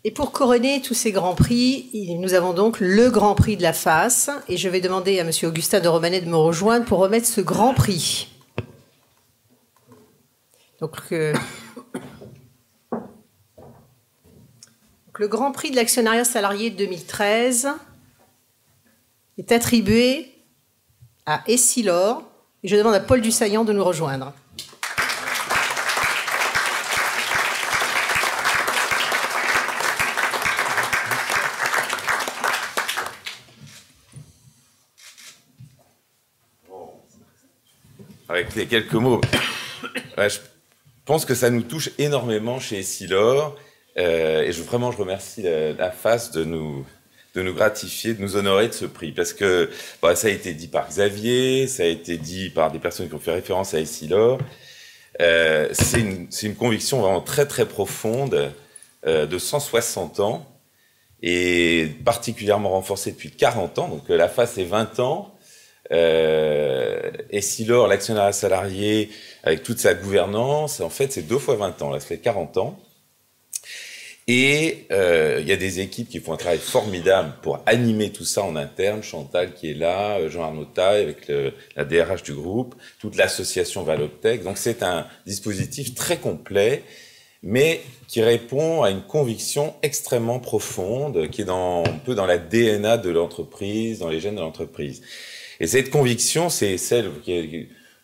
Et pour couronner tous ces grands prix, nous avons donc le Grand Prix de la FAS. Et je vais demander à M. Augustin de Romanet de me rejoindre pour remettre ce Grand Prix. Donc, le Grand Prix de l'actionnariat salarié 2013 est attribué à Essilor. Et je demande à Paul Dussaillant de nous rejoindre. Avec les quelques mots, ouais, je pense que ça nous touche énormément chez Essilor. Et vraiment, je remercie la FAS de nous gratifier, de nous honorer de ce prix. Parce que ça a été dit par Xavier, ça a été dit par des personnes qui ont fait référence à Essilor. C'est une conviction vraiment très très profonde de 160 ans et particulièrement renforcée depuis 40 ans. Donc la FAS c'est 20 ans. Essilor, l'actionnariat salarié, avec toute sa gouvernance, en fait c'est 2 fois 20 ans, là ça fait 40 ans. Et il y a des équipes qui font un travail formidable pour animer tout ça en interne. Chantal qui est là, Jean-Arnaud Taille avec la DRH du groupe, toute l'association Valoptech. Donc c'est un dispositif très complet, mais qui répond à une conviction extrêmement profonde, qui est un peu dans la DNA de l'entreprise, dans les gènes de l'entreprise. Et cette conviction, c'est celle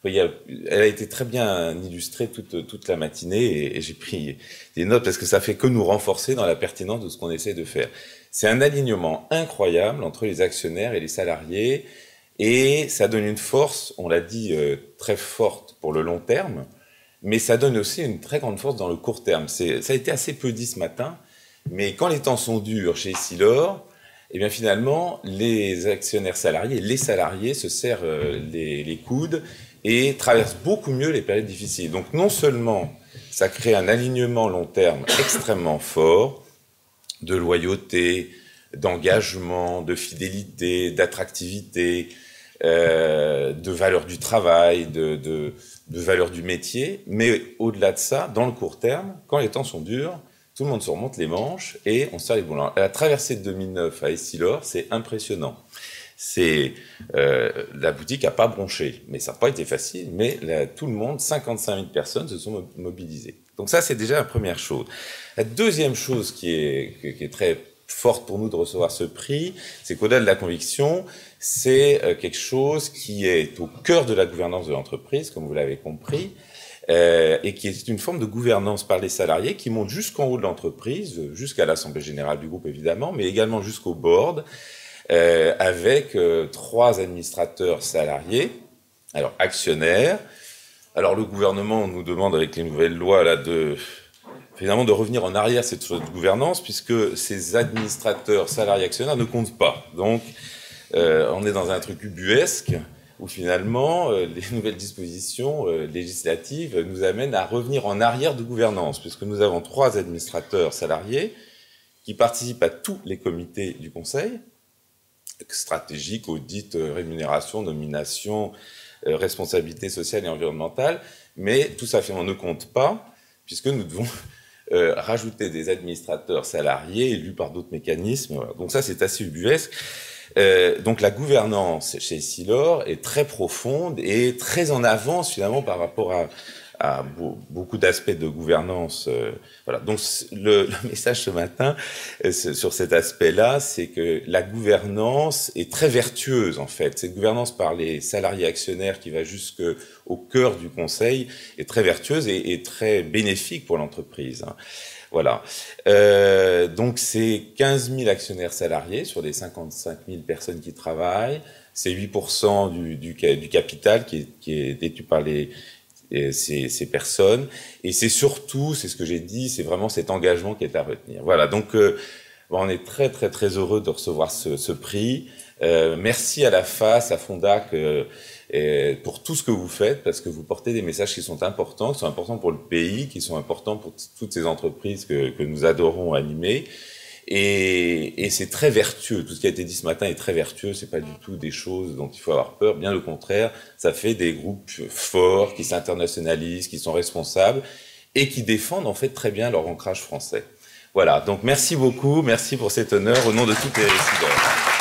elle a été très bien illustrée toute la matinée et j'ai pris des notes parce que ça fait que nous renforcer dans la pertinence de ce qu'on essaie de faire. C'est un alignement incroyable entre les actionnaires et les salariés et ça donne une force, on l'a dit, très forte pour le long terme, mais ça donne aussi une très grande force dans le court terme. Ça a été assez peu dit ce matin, mais quand les temps sont durs chez Essilor, eh bien finalement, les actionnaires salariés, les salariés se serrent les coudes et traversent beaucoup mieux les périodes difficiles. Donc non seulement ça crée un alignement long terme extrêmement fort, de loyauté, d'engagement, de fidélité, d'attractivité, de valeur du travail, de valeur du métier, mais au-delà de ça, dans le court terme, quand les temps sont durs, tout le monde se remonte les manches et on serre les boulons. La traversée de 2009 à Essilor, c'est impressionnant. La boutique n'a pas bronché, mais ça n'a pas été facile, mais tout le monde, 55 000 personnes se sont mobilisées. Donc ça, c'est déjà la première chose. La deuxième chose qui est très forte pour nous de recevoir ce prix, c'est qu'au-delà de la conviction, c'est quelque chose qui est au cœur de la gouvernance de l'entreprise, comme vous l'avez compris, et qui est une forme de gouvernance par les salariés qui monte jusqu'en haut de l'entreprise, jusqu'à l'Assemblée Générale du groupe évidemment, mais également jusqu'au board, avec 3 administrateurs salariés, alors actionnaires. Alors le gouvernement nous demande avec les nouvelles lois là finalement de revenir en arrière cette gouvernance puisque ces administrateurs salariés actionnaires ne comptent pas. Donc on est dans un truc ubuesque où finalement les nouvelles dispositions législatives nous amènent à revenir en arrière de gouvernance puisque nous avons 3 administrateurs salariés qui participent à tous les comités du Conseil, stratégique, audit, rémunération, nomination, responsabilité sociale et environnementale, mais tout ça finalement ne compte pas, puisque nous devons rajouter des administrateurs salariés élus par d'autres mécanismes. Voilà. Donc ça, c'est assez ubuesque. Donc la gouvernance chez Essilor est très profonde et très en avance finalement par rapport à beaucoup d'aspects de gouvernance. Voilà. Donc le message ce matin sur cet aspect-là, c'est que la gouvernance est très vertueuse en fait. Cette gouvernance par les salariés actionnaires qui va jusqu'au cœur du conseil est très vertueuse et très bénéfique pour l'entreprise. Voilà. Donc c'est 15 000 actionnaires salariés sur les 55 000 personnes qui travaillent. C'est 8% du capital qui est détenu par ces personnes, et c'est surtout, c'est ce que j'ai dit, c'est vraiment cet engagement qui est à retenir. Voilà, donc on est très très très heureux de recevoir ce prix. Merci à la FAS, à Fondac pour tout ce que vous faites, parce que vous portez des messages qui sont importants pour le pays, qui sont importants pour toutes ces entreprises que nous adorons animer. Et c'est très vertueux. Tout ce qui a été dit ce matin est très vertueux. C'est pas du tout des choses dont il faut avoir peur. Bien au contraire, ça fait des groupes forts qui s'internationalisent, qui sont responsables et qui défendent en fait très bien leur ancrage français. Voilà, donc merci beaucoup, merci pour cet honneur au nom de toutes les décideurs.